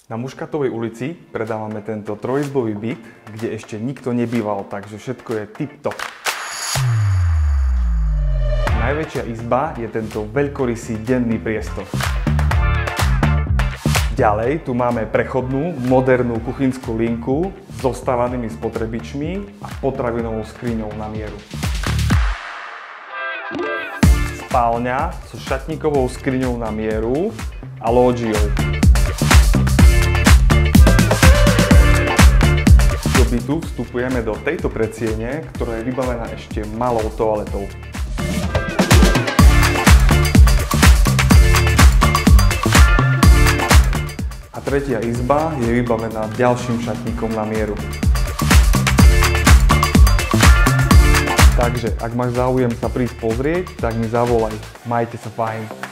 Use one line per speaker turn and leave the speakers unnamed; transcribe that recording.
Na Muškatovej ulici predávame tento trojizbový byt, kde ešte nikto nebýval, takže všetko je tip-top. Najväčšia izba je tento veľkorysý denný priestor. Ďalej tu máme prechodnú, modernú kuchynskú linku s zostávanými spotrebičmi a potravinovou skriňou na mieru. Spálňa so šatníkovou skriňou na mieru a lódžiou. Do bytu vstupujeme do tejto predsiene, ktorá je vybavená ešte malou toaletou. A tretia izba je vybavená ďalším šatníkom na mieru. Takže, ak máš záujem sa prísť pozrieť, tak mi zavolaj. Majte sa fajn.